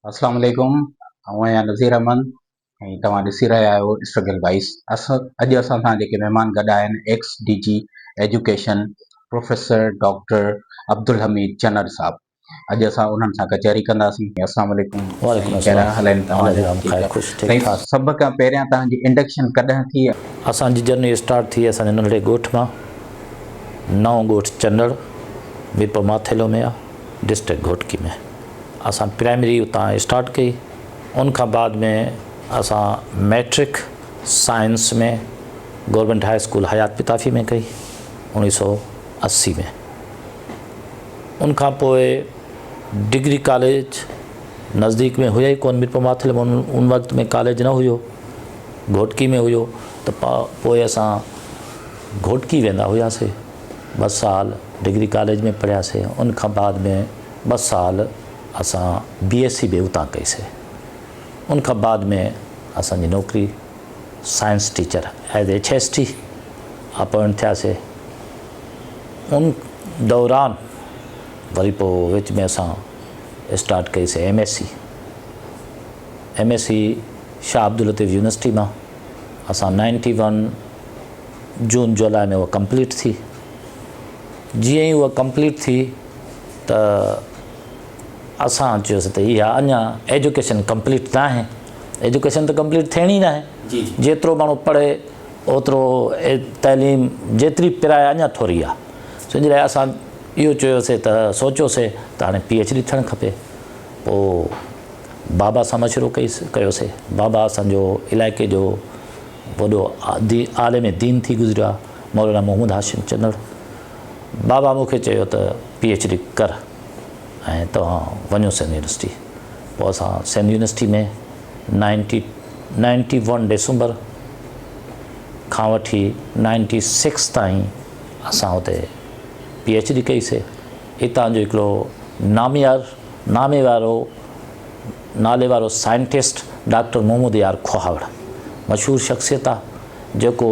अस्सलाम वालेकुम। आहियां नज़ीर अहमद ऐं तव्हां ॾिसी रहिया आहियो स्ट्रगल वाइस। अॼु असां सां जेके महिमान गॾु आहिनि ex D G education professor doctor Abdul Hamid Chanar साहब। अॼु असां उन्हनि सां कचहरी कंदासीं। अस्सलाम वालेकुम वालेकुम साईं, अस्सलाम। कहिड़ा हाल आहिनि तव्हांजा? अलहमदिल्ला ठीकु ख़ैर आहे ख़ुशि ठीक साईं। ठाक। सभ खां पहिरियां तव्हांजी इंडक्शन कॾहिं थी? असांजी जर्नी स्टार्ट थी असांजे नंढड़े ॻोठ मां। नओं ॻोठ चंडड़ मीरपुर माथेलो में आहे, डिस्ट्रिक्ट घोटकी में। असां प्राइमरी उतां स्टार्ट कई। उनखां बाद में असां मैट्रिक साइंस में गवर्नमेंट हाई स्कूल हयात पिताफ़ी में कई 1980 में। उनखां पोइ डिग्री कॉलेज नज़दीक में हुया ई कोन, मीरपुर माथेलो में उन वक़्त में कॉलेज न हुयो, घोटकी में हुयो। त पोइ असां घोटकी वेंदा हुआसीं। 2 साल डिग्री कॉलेज में पढ़ियासीं। उनखां बाद में 2 साल असां BSc बि उतां कईसीं। उनखां बाद में असांजी नौकिरी science teacher as HST appoint थियासीं। उन दौरान वरी पोइ विच में असां स्टार्ट कईसीं MSc शाह अब्दुल लतीफ़ यूनिवर्सिटी मां। असां 91 जून जुलाई में उहा कंप्लीट थी। जीअं ई उहा कंप्लीट थी त असां चयोसीं त इहा अञा एजुकेशन कंप्लीट न आहे। एजुकेशन त कंप्लीट थियणी न आहे। जेतिरो माण्हू पढ़े ओतिरो तइलीम जेतिरी पिराए अञा थोरी आहे। सो इन लाइ असां इहो चयोसीं त सोचियोसीं त हाणे PhD थियणु खपे। पोइ बाबा सां मशवरो कयोसीं। बाबा असांजो इलाइक़े जो वॾो आलिम दीन थी गुज़रियो आहे, मौलाना मोहम्मद हाशिम चनड़। बाबा मूंखे चयो त PhD कर ऐं तव्हां वञो सेंट यूनिवर्सिटी। पोइ असां सेंट यूनिवर्सिटी में 91 डिसंबर खां वठी 96 ताईं असां हुते PhD कईसीं। हितां जो हिकिड़ो नाले वारो साइंटिस्ट डॉक्टर मोहम्मद यार खोहावड़ मशहूरु शख़्सियत आहे, जेको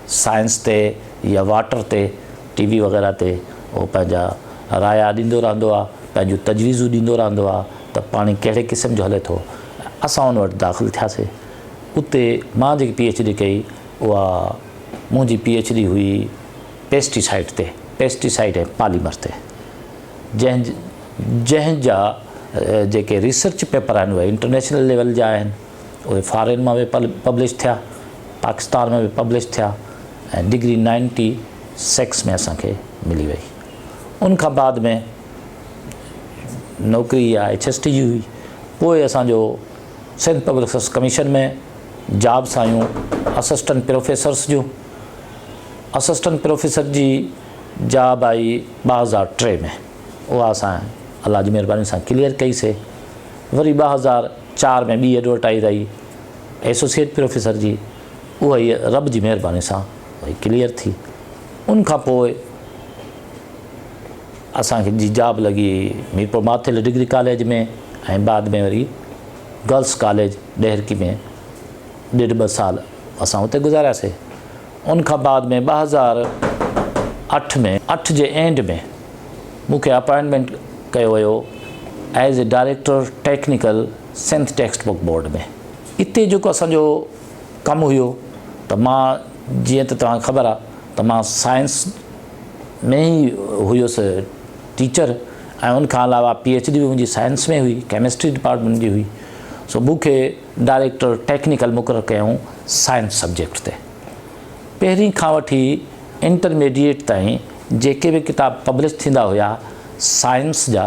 साइंस ते या वाटर ते TV वग़ैरह ते उहो पंहिंजा राया ॾींदो रहंदो आहे, पंहिंजूं तजवीज़ूं ॾींदो रहंदो आहे त पाणी कहिड़े क़िस्म जो हले थो। असां उन वटि दाख़िल थियासीं। उते मां जेकी PhD कई उहा मुंहिंजी PhD हुई पेस्टिसाइड ऐं पॉलीमर ते, जंहिंजा जेके रिसर्च पेपर आहिनि उहे इंटरनेशनल लेवल जा आहिनि। उहे फॉरेन मां बि पब्लिश थिया, पाकिस्तान में बि पब्लिश थिया। ऐं डिग्री 96 में असांखे मिली वई। उनखां बाद में नौकिरी इहा HST जी हुई। पोइ असांजो सिंध पब्लिक सर्विस कमीशन में जॉब्स आयूं असिस्टेंट प्रोफेसर्स जूं। असिस्टेंट प्रोफेसर जी जॉब आई 2003 में। उहा असां अलाह जी महिरबानी सां क्लियर कईसीं। वरी 2004 में ॿी एडवर्टाइज़ आई एसोसिएट प्रोफेसर जी। उहा ई रब जी महिरबानी सां वरी क्लियर थी। उनखां पोइ असांखे जी जॉब लॻी मीरपुर माथेलो डिग्री कॉलेज में ऐं बाद में वरी गर्ल्स कॉलेज ॾेहरकी में 1.5-2 साल असां हुते गुज़ारियासीं। उनखां बाद में 2008 में 8 जे एंड में मूंखे अपॉइंटमेंट कयो वियो as a director technical Sindh textbook board में। इते जेको असांजो कमु हुयो त मां जीअं त तव्हांखे ख़बर आहे त मां साइंस में ई हुयुसि टीचर, ऐं उनखां अलावा PhD बि मुंहिंजी साइंस में हुई, केमिस्ट्री डिपार्टमेंट जी हुई। सो मूंखे डायरेक्टर टेक्निकल मुक़ररु कयूं साइंस सब्जेक्ट ते। पहिरीं खां वठी इंटरमीडिएट ताईं जेके बि किताब पब्लिश थींदा हुआ साइंस जा,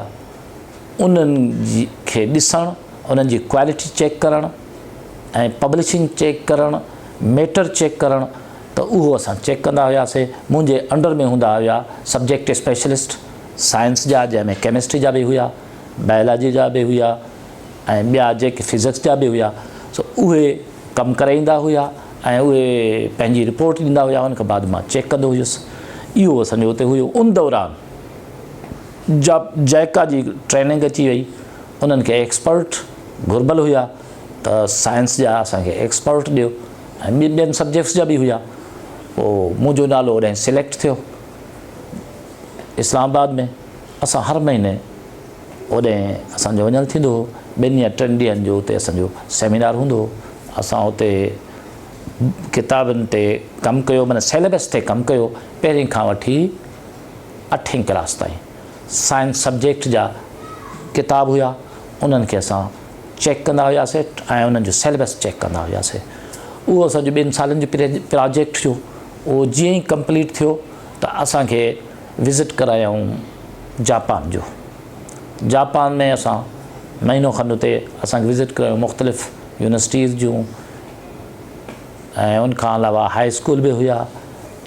उन्हनि खे ॾिसणु, उन्हनि जी क्वालिटी चेक करणु ऐं पब्लिशिंग चेक करणु, मैटर चेक करणु, त उहो असां चेक कंदा हुआसीं। मुंहिंजे अंडर में हूंदा हुआ सब्जेक्ट स्पेशलिस्ट साइंस जा, जंहिंमें केमिस्ट्री जा बि हुआ, बायोलॉजी जा बि हुआ ऐं ॿिया जेके फिज़िक्स जा बि हुआ। सो उहे कमु करे ईंदा हुआ ऐं उहे पंहिंजी रिपोर्ट ॾींदा हुआ। उनखां बाद मां चेक कंदो हुयुसि। इहो असांजो हुते हुयो। उन दौरान JICA जी ट्रेनिंग अची वई। उन्हनि खे एक्सपर्ट घुर्बल हुआ त साइंस जा असांखे एक्सपर्ट ॾियो ऐं ॿियनि सब्जेक्ट्स जा बि हुआ। पोइ मुंहिंजो नालो होॾे सिलेक्ट थियो इस्लामाबाद में। असां हर महीने होॾे असांजो वञणु थींदो हो। 2 या 3 ॾींहंनि जो उते असांजो सेमिनार हूंदो हो। असां उते किताबनि ते कमु कयो, माना सिलेबस ते कमु कयो, पहिरीं खां वठी 8वीं क्लास ताईं। साइंस सब्जेक्ट जा किताब हुया, उन्हनि खे असां चेक कंदा हुआसीं ऐं उन्हनि जो सिलेबस चेक कंदा हुआसीं। उहो असांजो 2 सालनि जो प्रोजेक्ट थियो। उहो जीअं ई कंप्लीट थियो त असांखे विज़िट करायऊं जापान जो। जापान में असां महीनो खनि उते असांखे विज़िट करायूं मुख़्तलिफ़ यूनिवर्सिटीज़ जूं, ऐं उनखां अलावा हाई स्कूल बि हुया,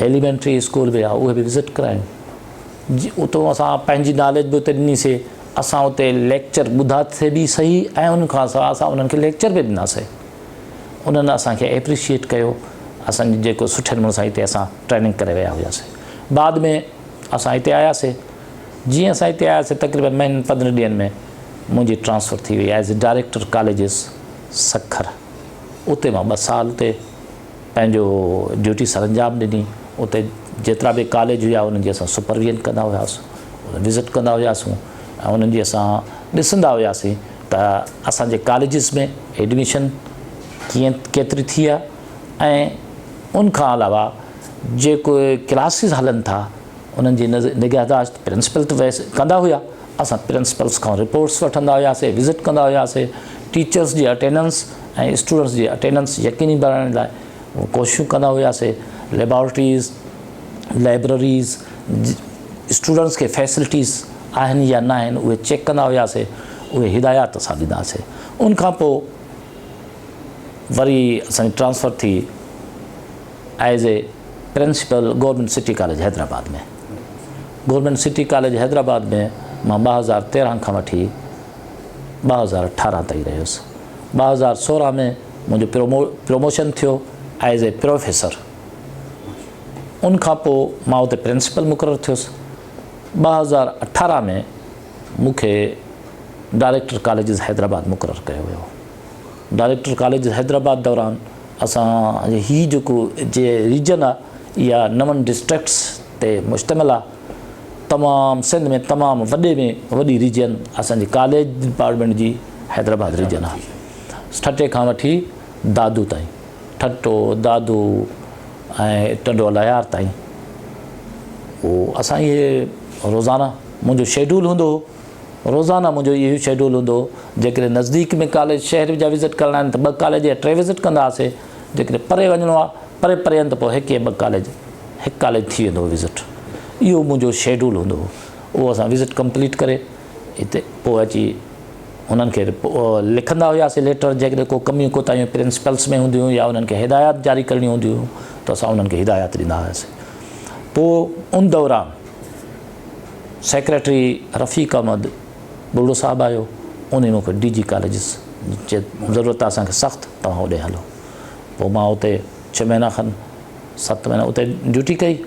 एलिमेंट्री स्कूल बि हुया, उहे बि विज़िट करायूं। उतां असां पंहिंजी नॉलेज बि उते ॾिनीसीं। असां उते लेक्चर ॿुधासीं बि सही, ऐं उनखां असां उन्हनि खे लेक्चर बि ॾिनासीं। उन्हनि असांखे एप्रिशिएट कयो, असांजी जेको सुठे नमूने सां हिते असां ट्रेनिंग करे विया हुआसीं। बाद में असां हिते आयासीं। जीअं असां हिते आयासीं तक़रीबन महीने 15 ॾींहंनि में मुंहिंजी ट्रांसफ़र थी वई as a director colleges Sukkur. उते मां 2 साल उते पंहिंजो ड्यूटी सरअंजाम ॾिनी। उते जेतिरा बि कॉलेज हुआ उन्हनि जी असां सुपरविजन कंदा हुआसीं, विज़िट कंदा हुआसीं, ऐं उन्हनि जी असां ॾिसंदा हुआसीं त असांजे कॉलेजिस में एडमिशन केतिरी थी आहे, ऐं उनखां अलावा जेको क्लासिस हलनि था उन्हनि जी निगहदाश्त प्रिंसिपल त वैसे कंदा हुआ। असां प्रिंसिपल्स खां रिपोर्ट्स वठंदा हुआसीं, विज़िट कंदा हुआसीं। टीचर्स जी अटेंडेंस ऐं स्टूडेंट्स जी अटेंडेंस यकीनी बणाइण लाइ कोशिशूं कंदा हुआसीं। लेबॉरेटरीज़, लाइब्रेरीज़, स्टूडेंट्स खे फैसिलिटीज़ आहिनि या न आहिनि उहे चेक कंदा हुआसीं। उहे हिदायत असां ॾींदासीं। उनखां पोइ वरी असांजी ट्रांसफ़र थी as a principal government city college Hyderabad में। गवर्नमेंट सिटी कॉलेज हैदराबाद में मां 2013 खां वठी 2018 ताईं रहियुसि। 2016 में मुंहिंजो प्रमोशन थियो एज़ ए प्रोफेसर। उनखां पोइ मां उते प्रिंसिपल मुक़ररु थियुसि। 2018 में मूंखे डायरेक्टर कॉलेजिस हैदराबाद मुक़ररु कयो वियो। डायरेक्टर कॉलेजिस हैदराबाद दौरान असां ही जेको जे रीजन आहे इहा 9 डिस्ट्रिक्ट्स ते मुश्तमिल आहे। तमामु सिंध में तमामु वॾे में वॾी रीजन असांजी कॉलेज डिपार्टमेंट जी हैदराबाद रीजन आहे। ठटे खां वठी दादू ताईं, ठटो, दादू ऐं टंडो लयार ताईं। उहो असां इहे रोज़ाना मुंहिंजो शेड्यूल हूंदो हो। रोज़ाना मुंहिंजो इहो शेड्यूल हूंदो हो। जेकॾहिं नज़दीक में कॉलेज शहर जा विज़िट करणा आहिनि त 2 कॉलेज या 3 विज़िट कंदा हुआसीं। जेकॾहिं परे वञिणो आहे परे हंधि त पोइ 1 या 2 कॉलेज, 1 कॉलेज थी वेंदो हो विज़िट। इहो मुंहिंजो शेड्यूल हूंदो हो। उहो असां विज़िट कंप्लीट करे हिते पोइ अची उन्हनि खे लिखंदा हुआसीं लेटर। जेकॾहिं को कमियूं कोताहियूं प्रिंसिपल्स में हूंदियूं या उन्हनि खे हिदायत जारी करणी हूंदियूं हुयूं त असां उन्हनि खे हिदायत ॾींदा हुआसीं। पोइ उन दौरान सेक्रेटरी रफ़ीक अहमद बुल्डो साहिबु आयो। उन मूंखे DG कॉलेजिस जे ज़रूरत आहे असांखे सख़्तु, तव्हां होॾे हलो। पोइ मां उते 6 महीना खनि 7 महीना उते ड्यूटी कई।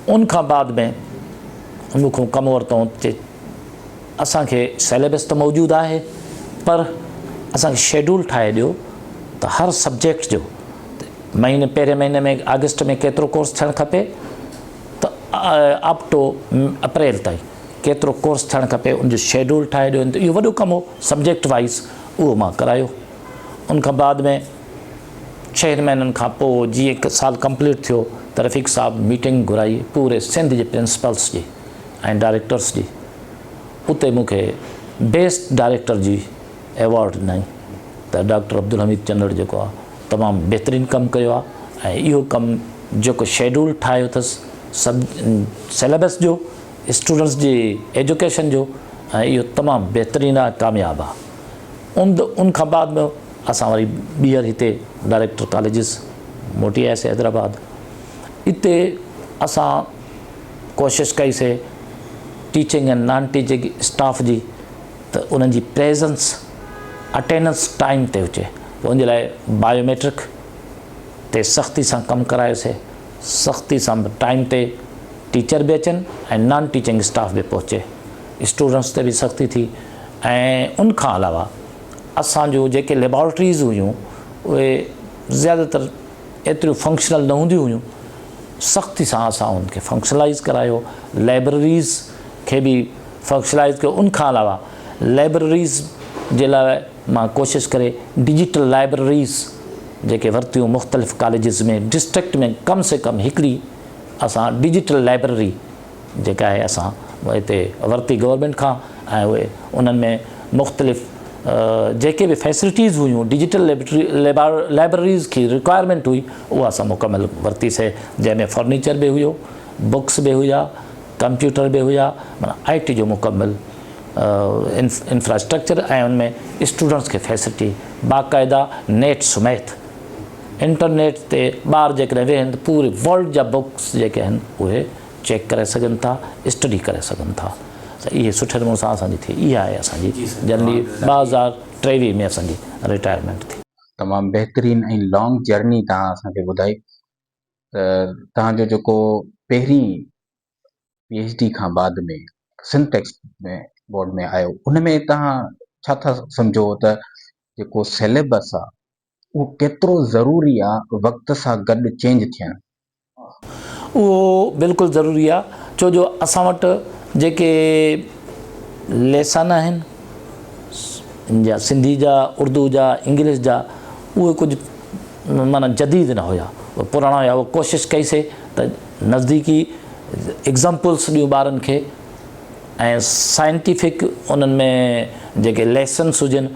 उनखां बाद में मूंखां कमु वरितऊं ते असांखे सिलेबस त मौजूदु आहे, पर असांखे शेड्यूल ठाहे ॾियो त हर सब्जेक्ट जो पहिरें महीने में अगस्त में केतिरो कोर्स थियणु खपे, त अप टू अप्रैल ताईं केतिरो कोर्स थियणु खपे, उनजो शेड्यूल ठाहे ॾियो। त इहो वॾो कमु हो सब्जेक्ट वाइज़, उहो मां करायो। उनखां बाद में 6 महीननि खां पोइ जीअं 1 साल कंप्लीट थियो त रफ़ीक साहब मीटिंग घुराई पूरे सिंध जे प्रिंसिपल्स जी ऐं डायरेक्टर्स जी। उते मूंखे बेस्ट डायरेक्टर जी एवॉर्ड ॾिनई त डॉक्टर अब्दुल हमीद चंदड़ जेको आहे तमामु बहितरीनु कमु कयो आहे। ऐं इहो कमु जेको शेड्यूल ठाहियो अथसि सिलेबस जो, स्टूडेंट्स जी एजुकेशन जो, ऐं इहो तमामु बहितरीनु आहे, कामयाबु आहे। उनखां बाद में असां वरी ॿीहर हिते डायरेक्टर कॉलेजिस मोटी आयासीं हैदराबाद। हिते असां कोशिशि कईसीं टीचिंग ऐं नॉन टीचिंग स्टाफ जी त उन्हनि जी प्रेजेंस अटेंडेंस टाइम ते हुजे। उनजे लाइ बायोमेट्रिक ते सख़्ती सां कमु करायोसीं। सख़्ती सां टाइम ते टीचर बि अचनि ऐं नॉन टीचिंग स्टाफ बि पहुचे। स्टूडेंट्स ते बि सख़्ती थी। ऐं उनखां अलावा असांजो जेके लेबॉरेटरीज़ हुयूं उहे ज़्यादातर एतिरियूं फंक्शनल न हूंदियूं हुयूं। सख़्ती सां असां उनखे फंक्शनलाइज़ करायो। लाइब्रेरीज़ खे बि फंक्शनलाइज़ कयो। उनखां अलावा लाइब्रेरीज़ जे लाइ मां कोशिशि करे डिजिटल लाइब्रेरीज़ जेके वरितियूं मुख़्तलिफ़ कॉलेजिस में डिस्ट्रिक्ट में कम से कम हिकिड़ी असां डिजिटल लाइब्रेरी जेका आहे असां हिते वरिती गवर्नमेंट खां ऐं उहे उन्हनि में मुख़्तलिफ़ जेके बि फैसिलिटीज़ हुयूं डिजिटल लाइब्रेरीज़ की रिक्वायरमेंट हुई उहा असां मुकमल वरितीसीं जंहिंमें फर्नीचर बि हुयो बुक्स बि हुया कंप्यूटर बि हुया माना IT जो मुकमल इंफ्रास्ट्रक्चर ऐं उनमें स्टूडेंट्स खे फैसिलिटी बाक़ाइदा नेट समेत इंटरनेट ते ॿार जेकॾहिं वेहनि त पूरे वर्ल्ड जा बुक्स जेके आहिनि उहे चेक करे सघनि था स्टडी करे सघनि था त इहे सुठे नमूने सां असांजी थी इहा आहे असांजी जनरली 2023 में असांजी रिटायरमेंट थी। तमामु बहितरीनु ऐं लॉन्ग जर्नी तव्हां असांखे ॿुधाई त तव्हांजो जेको पहिरीं PhD खां बाद में सिंटेक्स में बोर्ड में आयो उन में तव्हां छा था सम्झो त जेको सिलेबस आहे उहो केतिरो ज़रूरी आहे वक़्त सां गॾु चेंज थियणु? उहो बिल्कुलु ज़रूरी आहे छो जो असां वटि जेके लेसन आहिनि जा सिंधी जा उर्दू जा इंग्लिश जा उहे कुझु माना जदीद न हुया पुराणा हुया उहो कोशिशि कईसीं त नज़दीकी एग्ज़ाम्पल्स ॾियूं ॿारनि खे ऐं साइंटिफिक उन्हनि में जेके लेसन्स हुजनि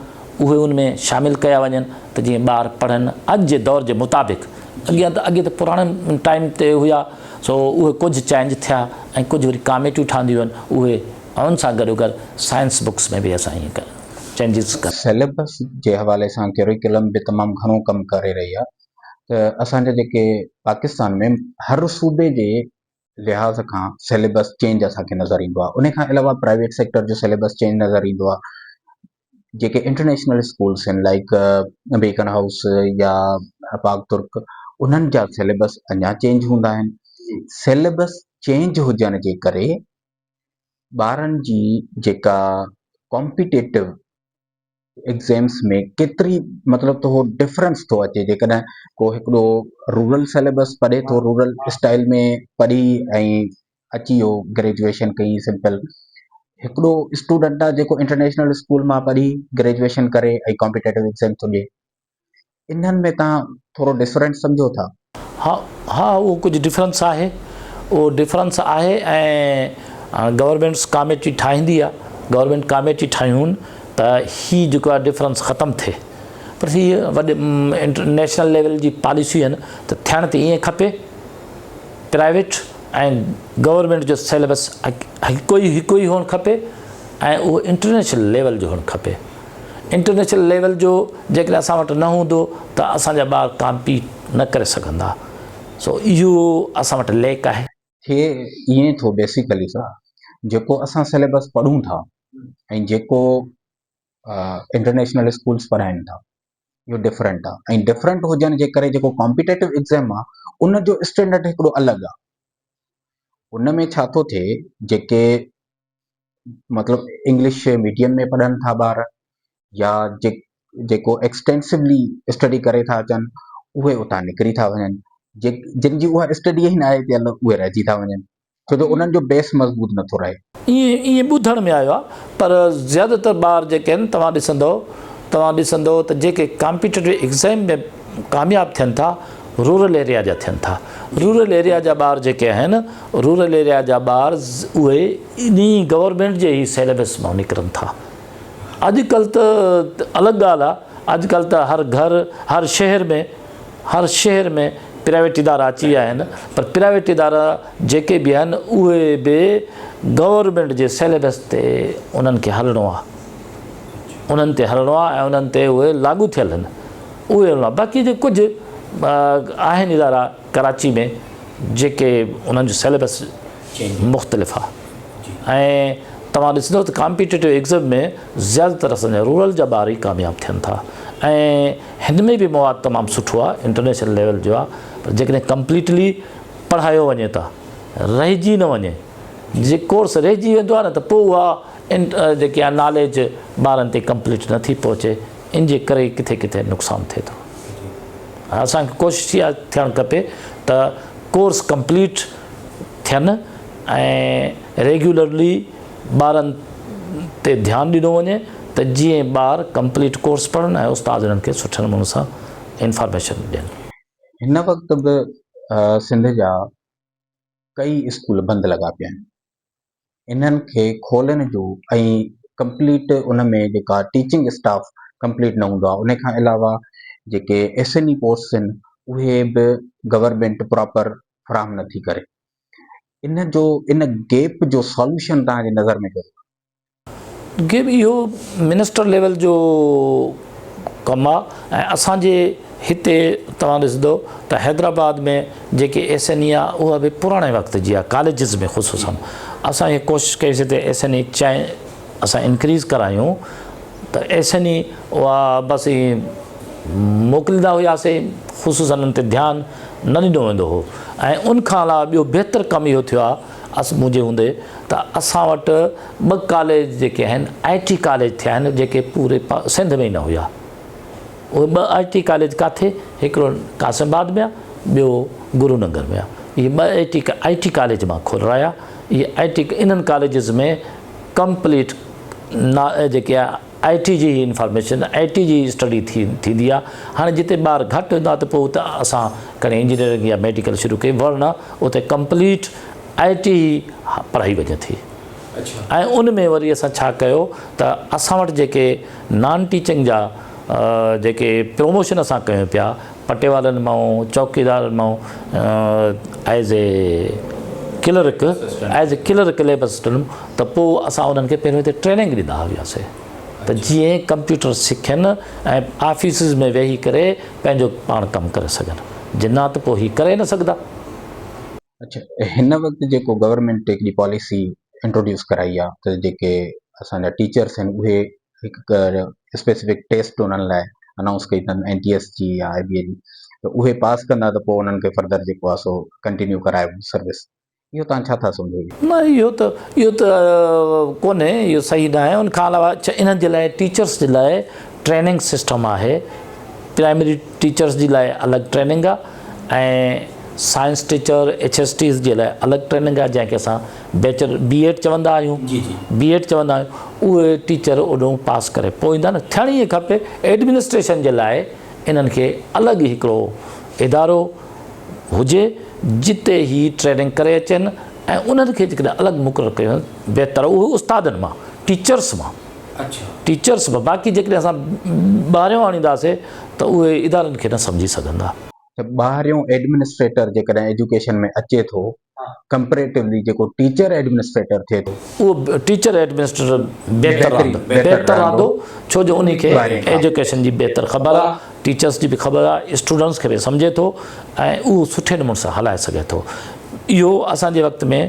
उहे उनमें शामिलु कया वञनि त जीअं ॿार पढ़नि अॼु जे दौर जे मुताबिक़ अॻे त पुराणे टाइम ते हुया सो उहे कुझु चेंज थिया ऐं कुझु वरी कॉमेटियूं ठहंदियूं आहिनि उहे उन सां गॾोगॾु साइंस बुक्स में बि असां ईअं चेंजिस कर सिलेबस जे हवाले सां करिकुलम बि तमामु घणो कमु करे रही आहे त असांजे जेके पाकिस्तान में हर सूबे जे लिहाज़ खां सिलेबस चेंज असांखे नज़र ईंदो आहे उन खां अलावा प्राइवेट सेक्टर जो सिलेबस चेंज नज़र ईंदो आहे जेके इंटरनेशनल स्कूल्स आहिनि लाइक बेकन हाउस या पाक तुर्क उन्हनि जा सिलेबस अञा चेंज हूंदा आहिनि सिलेबस चेंज हुजण जे करे ॿारनि जी जेका कॉम्पिटेटिव एग्ज़ाम्स में केतिरी मतिलबु त उहो डिफरेंस थो अचे जेकॾहिं को हिकिड़ो रूरल सिलेबस पढ़े थो रूरल स्टाइल में पढ़ी ऐं अची वियो ग्रेजुएशन कई सिंपल हिकिड़ो स्टूडेंट आहे जेको इंटरनेशनल स्कूल मां पढ़ी ग्रेजुएशन करे ऐं कॉम्पिटेटिव एग्ज़ाम थो ॾिए इन्हनि में तव्हां थोरो डिफरेंट सम्झो था? हा उहो कुझु डिफरेंस आहे उहो डिफरेंस आहे ऐं गवर्नमेंट्स कमेटी ठाहींदी आहे गवर्नमेंट कमेटी ठाहियूं त हीअ जेको आहे डिफरेंस ख़तमु थिए पर हीअ वॾे इंटरनेशनल लेवल जी पॉलिसियूं आहिनि त थियणु त ईअं खपे प्राइवेट ऐं गवर्नमेंट जो सिलेबस हिकु ई हुअणु खपे ऐं उहो इंटरनेशनल लेवल जो हुअणु खपे इंटरनेशनल लेवल जो जेकॾहिं असां वटि न हूंदो त असांजा ॿार कॉम्पीट न करे सघंदा सो इहो असां वटि लेक आहे थिए ईअं थो बेसिकली सर जेको असां सिलेबस पढ़ूं था ऐं जेको इंटरनेशनल स्कूल्स पढ़ाइनि था इहो डिफरेंट आहे ऐं डिफरेंट हुजण जे करे जेको कॉम्पिटेटिव एग्ज़ाम आहे उन जो स्टैंडर्ड हिकिड़ो अलॻि आहे उन में छा थो थिए जेके मतिलबु इंग्लिश मीडियम में पढ़नि था ॿार या जेको एक्सटेंसिवली स्टडी करे था अचनि उहे उतां निकिरी था वञनि जिन जी उहा स्टडी ई न आहे थियल उहे रहिजी था वञनि छो जो उन्हनि जो बेस मज़बूत नथो रहे ईअं ॿुधण में आयो आहे पर ज़्यादातर ॿार जेके आहिनि तव्हां ॾिसंदो त जेके कॉम्पिटेटिव एग्ज़ाम में कामयाबु थियनि था रूरल एरिया जा थियनि था रूरल एरिया जा ॿार जेके आहिनि रूरल एरिया जा ॿार उहे in government J E syllabus मां निकिरनि था अॼुकल्ह त अलॻि ॻाल्हि आहे अॼुकल्ह त हर घर हर शहर में प्राइवेट इदारा अची विया आहिनि पर प्राइवेट इदारा जेके बि आहिनि उहे बि गवर्नमेंट जे सिलेबस ते उन्हनि खे हलणो आहे ऐं उन्हनि ते उहे लागू थियल आहिनि उहे हलणो आहे बाक़ी जे कुझु आहिनि इदारा कराची में जेके उन्हनि जो सिलेबस मुख़्तलिफ़ आहे ऐं तव्हां ॾिसंदव त कॉम्पिटेटिव एग्ज़ाम में ज़्यादातर असांजा रूरल जा ॿार ई कामयाबु थियनि था ऐं हिन में बि मवादु तमामु सुठो आहे इंटरनेशनल लेवल जो आहे पर जेकॾहिं कंप्लीटली पढ़ायो वञे था रहिजी न वञे जे कोर्स रहिजी वेंदो आहे न त पोइ उहा जेकी आहे नॉलेज ॿारनि ते कंप्लीट नथी पहुचे इन जे करे किथे किथे नुक़सानु थिए थो असांखे कोशिशि इहा थियणु खपे त कोर्स कंप्लीट थियनि ऐं रेगुलरली ॿारनि ते ध्यानु ॾिनो वञे त जीअं ॿार कंप्लीट कोर्स पढ़नि ऐं उस्ताद उन्हनि खे सुठे नमूने सां इंफॉर्मेशन ॾियनि। हिन वक़्तु बि सिंध जा कई स्कूल बंदि लॻा पिया आहिनि। इन्हनि खे खोलण जो ऐं कंप्लीट उन में जेका टीचिंग स्टाफ कंप्लीट न हूंदो आहे, उन खां अलावा जेके SNE पोस्ट आहिनि उहे बि गवर्नमेंट प्रॉपर फराहम नथी करे। इन गैप जो सॉल्यूशन तव्हांजे नज़र में कयो? गैप इहो मिनिस्टर लेवल जो कमु आहे। ऐं असांजे हिते तव्हां ॾिसंदो त हैदराबाद में जेके SNE आहे उहा बि पुराणे वक़्त जी आहे, कॉलेजिस में ख़ुशूसन। असां इहे कोशिशि कईसीं त SNE चाहे असां इंक्रीज़ करायूं त SNE उहा बसि मोकिलींदा हुआसीं, ख़ुशूसन उन ते ध्यानु न ॾिनो वेंदो हो। ऐं उनखां अलावा ॿियो बहितर कमु इहो थियो आहे मुंहिंजे हूंदे त असां वटि 2 कॉलेज जेके आहिनि IT कॉलेज थिया आहिनि जेके पूरे सिंध में ई न हुआ। उहे 2 IT कॉलेज किथे? हिकिड़ो कासिमाबाद में आहे, ॿियो गुरुनगर में आहे। इहे 2 IT कॉलेज मां खोलाया। इहे इन्हनि कॉलेजिस में कंप्लीट जेके आहे IT जी इंफॉर्मेशन, IT जी स्टडी थींदी आहे। हाणे जिते ॿार घटि हूंदा त पोइ उते असां कॾहिं इंजीनियरिंग या मेडिकल शुरू कई, वरना उते कंप्लीट IT पढ़ाई वञे थी। ऐं उन में वरी असां छा कयो त असां वटि जेके नॉन टीचिंग जा जेके प्रमोशन असां कयूं पिया, पटेवालनि मां, चौकीदारनि मां, as a clerk labour system, त पोइ असां उन्हनि खे पहिरियों हिते ट्रेनिंग ॾींदा हुआसीं त जीअं कंप्यूटर सिखनि ऐं ऑफिसिस में वेही करे पंहिंजो पाण कमु करे सघनि, जिना त पोइ हीअ करे न सघंदा। अच्छा, हिन वक़्तु जेको गवर्नमेंट हिकिड़ी पॉलिसी इंट्रोड्यूस कराई आहे त जेके असांजा टीचर्स आहिनि उहे हिकु स्पेसिफिक टेस्ट उन्हनि लाइ अनाउंस कई अथनि NTS जी या IBA जी, त उहे पास कंदा त पोइ उन्हनि खे फर्दर जेको आहे सो कंटिन्यू कराए सर्विस। इहो तव्हां छा था सम्झो? न, इहो त कोन्हे, इहो सही न आहे। उनखां अलावा इन्हनि जे लाइ टीचर्स जे लाइ ट्रेनिंग सिस्टम आहे। प्राइमरी टीचर्स जे लाइ अलॻि ट्रेनिंग आहे ऐं साइंस टीचर HSTs जे लाइ अलॻि ट्रेनिंग आहे, जंहिंखे असां B.Ed चवंदा आहियूं। B.Ed चवंदा आहियूं। उहे टीचर उॾो पास करे पोइ ईंदा न। थियण ई खपे। एडमिनिस्ट्रेशन जे लाइ इन्हनि खे अलॻि हिकिड़ो इदारो हुजे जिते ही ट्रेनिंग करे अचनि ऐं उन्हनि खे जेकॾहिं अलॻि मुक़ररु कयो बहितर, उहे उस्तादनि मां, टीचर्स मां। बाक़ी जेकॾहिं असां ॿाहिरियों आणींदासीं त उहे इदारनि खे न सम्झी सघंदा। ॿाहिरियों एडमिनिस्ट्रेटर जेकॾहिं एजुकेशन में अचे थो, कंपेरेटिवली जेको टीचर एडमिनिस्ट्रेटर थिए थो, उहो टीचर एडमिनिस्ट्रेटर बहितर रहंदो, छो जो उन खे एजुकेशन जी बहितर ख़बर आहे, टीचर्स जी बि ख़बर आहे, स्टूडेंट्स खे बि सम्झे थो ऐं उहो सुठे नमूने सां हलाए सघे थो। इहो असांजे वक़्त में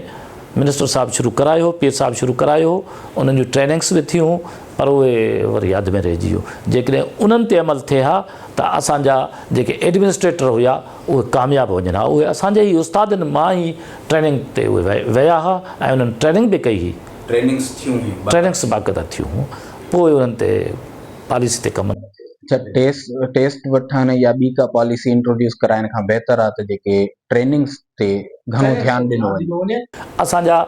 मिनिस्टर साहिबु शुरू करायो, पीर साहिबु शुरू करायो, उन्हनि जूं ट्रेनिंग्स बि थियूं, पर उहे वरी यादि में रहिजी वियो। जेकॾहिं उन्हनि ते अमल थिए हा त असांजा जेके एडमिनिस्ट्रेटर हुआ उहे कामयाबु वञनि हा। उहे असांजे ई उस्तादनि मां ई ट्रेनिंग ते उहे विया हुआ ऐं उन्हनि ट्रेनिंग बि कई हुई। ट्रेनिंग्स बाक़ाइदा थियूं, पोइ उन्हनि ते पॉलिसी ते कमु। अच्छा, टेस्ट वठण या ॿी का पॉलिसी इंट्रोड्यूस कराइण खां बहितर आहे त जेके ट्रेनिंग्स ते घणो ध्यानु ॾिनो वञे। असांजा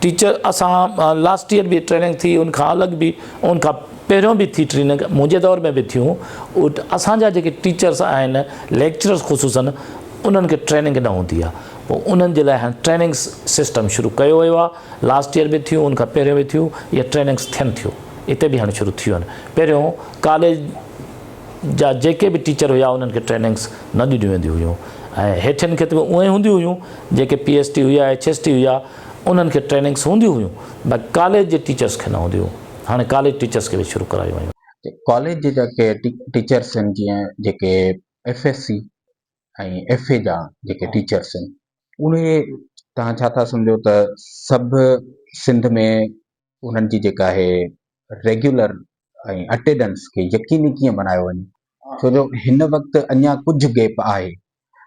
टीचर, असां लास्ट ईयर बि ट्रेनिंग थी, उनखां अलॻि बि, उनखां पहिरियों बि थी ट्रेनिंग, मुंहिंजे दौर में बि थियूं। असांजा जेके टीचर्स आहिनि, लेक्चरर्स ख़ुशूसन, उन्हनि खे ट्रेनिंग न हूंदी आहे। पोइ उन्हनि जे लाइ हाणे ट्रेनिंग्स सिस्टम शुरू कयो वियो आहे। लास्ट ईयर बि थियूं, उनखां पहिरियों बि थियूं। इहे ट्रेनिंग्स थियनि थियूं, हिते बि हाणे शुरू थियूं आहिनि। पहिरियों कॉलेज जा जेके बि टीचर हुआ उन्हनि खे ट्रेनिंग्स न ॾिनियूं वेंदियूं हुयूं ऐं हेठियुनि खे त उहे हूंदियूं हुयूं, जेके PhD हुआ, HST हुआ, उन्हनि खे ट्रेनिंग्स हूंदियूं हुयूं, बाक़ी कॉलेज जे टीचर्स खे न हूंदियूं। हाणे कॉलेज टीचर्स खे बि शुरू करायूं आहियूं। कॉलेज जे जेके टीचर्स आहिनि, जीअं जेके FSC ऐं FA जा जेके टीचर्स आहिनि, उहे तव्हां छा था सम्झो त सभु सिंध में उन्हनि जी जेका आहे रेगुलर ऐं अटेंडेंस खे यकीनी कीअं बनायो वञे? छो जो हिन वक़्तु अञा कुझु गैप आहे।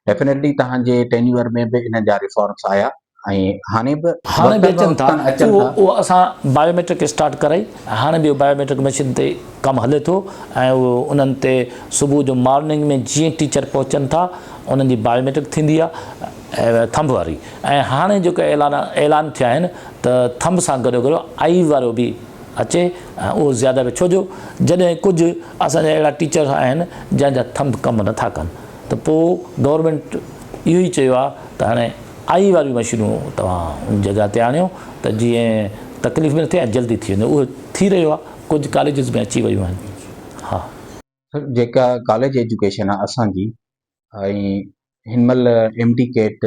डेफिनेटली तव्हांजे टेन्यूअर में बि इन जा रिफॉर्म्स आया ऐं हाणे बि अचनि था। उहो असां बायोमेट्रिक स्टार्ट कराई, हाणे बि बायोमेट्रिक मशीन ते कमु हले थो ऐं उहो उन्हनि ते सुबुह जो मॉर्निंग में जीअं टीचर पहुचनि था उन्हनि जी बायोमेट्रिक थींदी आहे, थंब वारी। ऐं हाणे जेके ऐलान थिया आहिनि त थंब सां गॾो गॾु आई वारो बि अचे ऐं उहो ज़्यादा बि छो जो जॾहिं कुझु असांजा अहिड़ा टीचर आहिनि जंहिंजा थंब कमु नथा कनि त पोइ गवर्नमेंट इहो ई चयो आहे त हाणे आई वारियूं मशीनूं तव्हां उन जॻह ते आणियो त जीअं तकलीफ़ में न थिए ऐं जल्दी थी वञे। उहो थी रहियो आहे, कुझु कॉलेजिस में अची वियूं आहिनि। हा सर जेका कॉलेज एजुकेशन आहे असांजी ऐं हिन महिल MD केट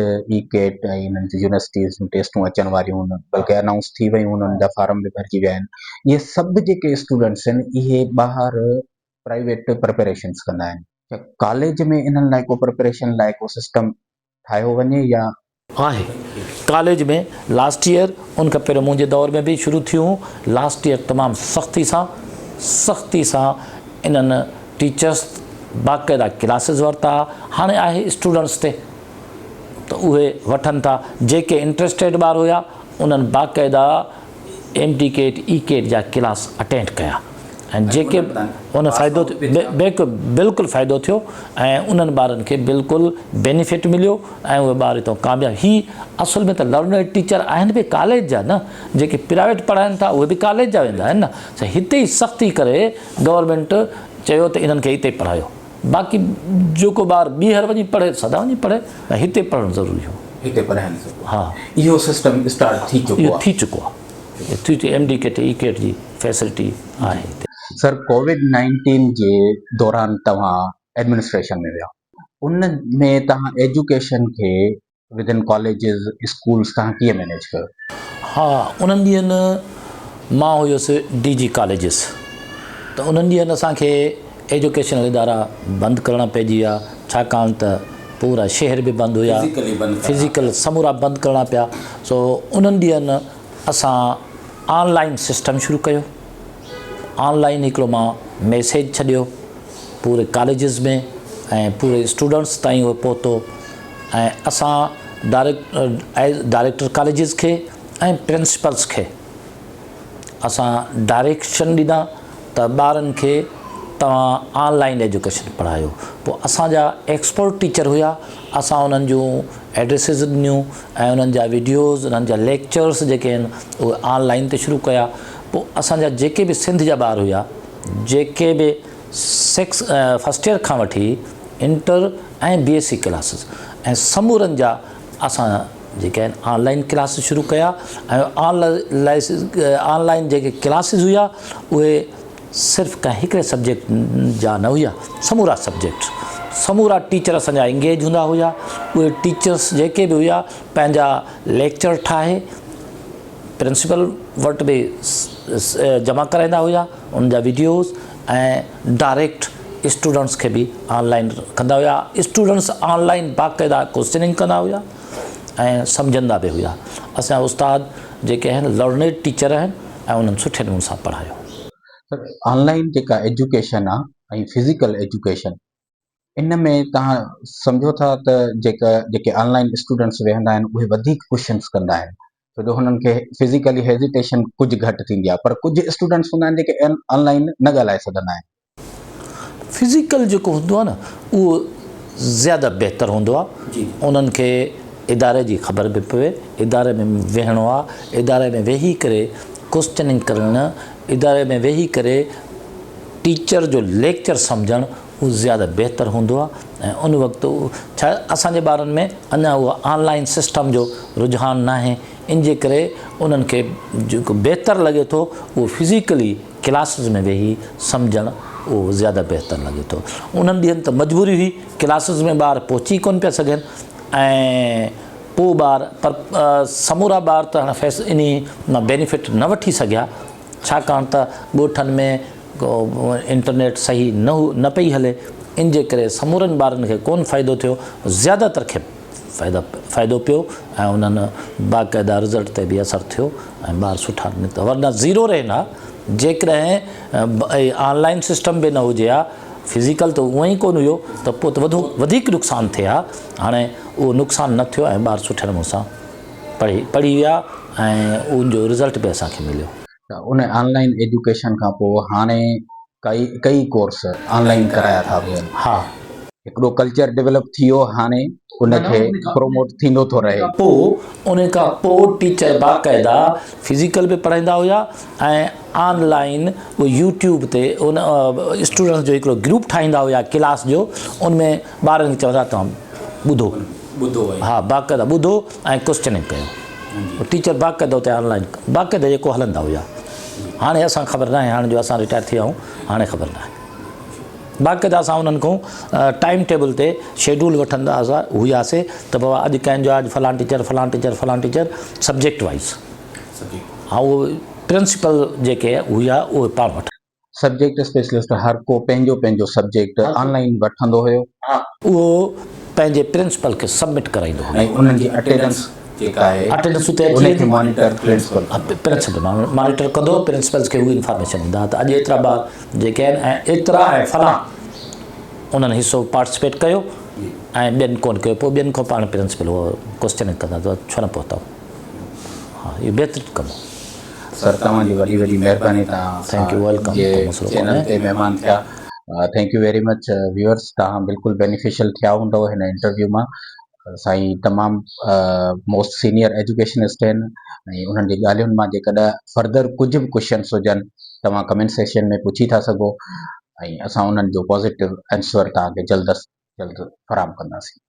केट ऐं हिननि जी यूनिवर्सिटीज़ में टेस्टूं अचण वारियूं आहिनि, बल्कि अनाउंस थी वियूं, उन्हनि जा फार्म बि भरिजी विया आहिनि। इहे सभु जेके स्टूडेंट्स आहिनि इहे ॿाहिरि प्राइवेट प्रिपरेशन्स कंदा आहिनि। त कॉलेज में इन्हनि लाइ को प्रिपरेशन लाइ को सिस्टम ठाहियो वञे या आहे कॉलेज में लास्ट ईयर, उन खां पहिरियों मुंहिंजे दौर में बि शुरू थियूं। लास्ट ईयर तमामु सख़्ती सां इन्हनि टीचर्स बाक़ाइदा क्लासिस वरिता। हाणे आहे स्टूडेंट्स ते त उहे वठनि था, जेके इंट्रस्टेड ॿार हुया उन्हनि बाक़ाइदा MD केट केट जा क्लास अटेंड कया ऐं जेके उन फ़ाइदो बिल्कुलु फ़ाइदो थियो ऐं उन्हनि ॿारनि खे बिल्कुलु बेनिफिट मिलियो ऐं उहे ॿार हितां कामयाबु। ही असुल में त लर्नर टीचर आहिनि बि कॉलेज जा न, जेके प्राइवेट पढ़ाइनि था उहे बि कॉलेज जा वेंदा आहिनि न। त हिते ई सख़्ती करे गवर्नमेंट चयो त इन्हनि खे हिते पढ़ायो, बाक़ी जेको ॿार ॿीहर वञी पढ़े सदा वञी पढ़े, ऐं हिते पढ़णु ज़रूरी हो। हिते पढ़ाइनि? हा, इहो सिस्टम स्टार्ट थी चुको आहे। MD केट केट जी फैसिलिटी आहे हिते। सर कोविड-19 जे दौरान तव्हां एडमिनिस्ट्रेशन में विया, उन में तव्हां एजुकेशन खे विद इन कॉलेजिस स्कूल्स तव्हां कीअं मैनेज कयो? हा, उन्हनि ॾींहंनि मां हुयुसि DG कॉलेजिस, त उन्हनि ॾींहंनि असांखे एजुकेशनल इदारा बंदि करणा पइजी विया, छाकाणि त पूरा शहर बि बंदि हुया, फिज़िकल समूरा बंदि करणा पिया। सो उन्हनि ॾींहंनि असां ऑनलाइन सिस्टम शुरू कयो। ऑनलाइन हिकिड़ो मां मैसेज छॾियो पूरे कॉलेजिस में ऐं पूरे स्टूडेंट्स ताईं उहो पहुतो ऐं असां डायरेक्टर कॉलेजिस खे ऐं प्रिंसिपल्स खे असां डायरेक्शन ॾिना त ॿारनि खे तव्हां ऑनलाइन एजुकेशन पढ़ायो। पोइ असांजा एक्सपर्ट टीचर हुया, असां उन्हनि जूं एड्रेसिस ॾिनियूं ऐं उन्हनि जा वीडियोज़, उन्हनि जा लेक्चर्स जेके आहिनि उहे ऑनलाइन ते शुरू कया। पोइ असांजा जेके बि सिंध जा ॿार हुया, जेके बि फस्ट ईयर खां वठी इंटर ऐं BSc क्लासिस ऐं समूरनि जा असां जेके आहिनि ऑनलाइन क्लासिस शुरू कया। ऐं ऑनलाइन जेके क्लासिस हुया उहे सिर्फ़ु कंहिं हिकिड़े सब्जेक्ट जा न हुया, समूरा सब्जेक्ट, समूरा टीचर असांजा इंगेज हूंदा हुया। उहे टीचर्स जेके बि हुया पंहिंजा लेक्चर ठाहे प्रिंसिपल वटि बि जमा कराईंदा हुया, उन जा वीडियोज़, ऐं डायरेक्ट स्टूडेंट्स खे बि ऑनलाइन कंदा हुया। स्टूडेंट्स ऑनलाइन बाक़ाइदा क्वेश्चनिंग कंदा हुया ऐं सम्झंदा बि हुया। असांजा उस्ताद जेके आहिनि लर्नर टीचर आहिनि ऐं उन्हनि सुठे नमूने सां पढ़ायो। सर ऑनलाइन जेका एजुकेशन आहे ऐं फिज़िकल एजुकेशन, इन में तव्हां सम्झो था त जेके ऑनलाइन स्टूडेंट्स वेहंदा आहिनि उहे वधीक क्वेश्चन्स कंदा आहिनि, छो जो हुननि खे फिज़िकली हेजिटेशन कुझु घटि थींदी आहे, पर कुझु स्टूडेंट्स हूंदा आहिनि जेके ऑनलाइन न ॻाल्हाए सघंदा आहिनि। फिज़िकल जेको हूंदो आहे न उहो ज़्यादा बहितरु हूंदो आहे। उन्हनि खे इदारे जी ख़बर बि पए, इदारे में वेहणो आहे, इदारे में वेही करे क्वेश्चनिंग करणु, इदारे में वेही करे टीचर जो लेक्चर सम्झणु, उहो ज़्यादा बहितरु हूंदो आहे। ऐं उन वक़्तु छा असांजे ॿारनि में अञा उहा ऑनलाइन सिस्टम जो रुझान न आहे, इन जे करे उन्हनि खे जेको बहितरु लॻे थो उहो फिज़िकली क्लासिस में वेही सम्झणु उहो ज़्यादा बहितरु लॻे थो। उन्हनि ॾींहंनि त मजबूरी हुई, क्लासिस में ॿार पहुची कोन पिया सघनि ऐं पोइ ॿार पर समूरा ॿार त हाणे इन मां बेनिफिट न वठी सघिया, छाकाणि त ॻोठनि में इंटरनेट सही न पई हले, इन जे करे समूरनि ॿारनि खे कोन फ़ाइदो थियो, ज़्यादातर खे फ़ाइदो पियो ऐं उन्हनि बाक़ाइदा रिज़ल्ट ते बि असरु थियो ऐं ॿार सुठा निकिता। वरना ज़ीरो रहना, जेकॾहिं ऑनलाइन सिस्टम बि न हुजे हा, फिज़िकल त उहो ई कोन हुयो, त पोइ त वधीक नुक़सानु थिए हा। हाणे उहो नुक़सानु न थियो ऐं ॿार सुठे नमूने सां पढ़ी विया ऐं उनजो रिज़ल्ट बि असांखे मिलियो। उन ऑनलाइन एजुकेशन खां पोइ हाणे कई कोर्स ऑनलाइन कराया था वञनि। हा, हिकिड़ो कल्चर डेवलप थी वियो, हाणे उनखे प्रोमोट थींदो थो रहे। पोइ उन खां पोइ टीचर बाक़ाइदा फिज़िकल बि पढ़ाईंदा हुया ऐं ऑनलाइन वो यूट्यूब ते उन स्टूडेंट्स जो हिकिड़ो ग्रुप ठाहींदा हुआ क्लास जो, उनमें ॿारनि खे चवंदा तव्हां ॿुधो हा बाक़ाइदा ॿुधो ऐं क्वेश्चनिंग कयो। टीचर बाक़ाइदा हुते ऑनलाइन बाक़ाइदा जेको हलंदा हुआ। हाणे असां ख़बर न आहे, हाणे जो असां रिटायर थी विया आहियूं, हाणे ख़बर न आहे। बाक़ाइदा असां उन्हनि खां टाइम टेबल ते शेड्यूल वठंदा हुआसीं त बाबा अॼु कंहिंजो अॼु फलाण टीचर सब्जेक्ट वाइज़। हा उहो प्रिंसिपल जेके हुआ उहे पाण वठनि। सब्जेक्ट स्पेशलिस्ट हर को पंहिंजो पंहिंजो सब्जेक्ट ऑनलाइन वठंदो हुयो। उहो पंहिंजे प्रिंसिपल खे सबमिट कराईंदो हुयो ऐं उन्हनि जी अटेंडेंस जेका आहे अटेंडेंस उते उनखे मॉनिटर प्रिंसिपल मॉनिटर कंदो, प्रिंसिपल्स खे उहा इंफॉर्मेशन ॾींदा त अॼु एतिरा ॿार जेके आहिनि ऐं एतिरा ऐं फलां उन्हनि हिसो पार्टिसिपेट कयो ऐं ॿियनि कोन कयो। पोइ ॿियनि खां पाण प्रिंसिपल उहो क्वेश्चनिंग कंदा त छो न पहुता। हा इहो बहितरीनु कमु। सर तव्हांजी वॾी वॾी महिरबानी। Thank U, welcome. चैनल ते महिमान थिया। Thank U very much viewers. तव्हां बिल्कुलु बेनिफिशियल थिया हूंदव हिन इंटरव्यू मां। साईं तमामु मोस्ट सीनियर एजुकेशनिस्ट आहिनि ऐं उन्हनि जी ॻाल्हियुनि मां जेकॾहिं फर्दर कुझु बि क्वेश्चन्स हुजनि तव्हां कमेंट सेक्शन में पुछी था सघो ऐं असां उन्हनि जो पॉज़िटिव आंसर तव्हांखे जल्द अज़ जल्द फ़राहम कंदासीं।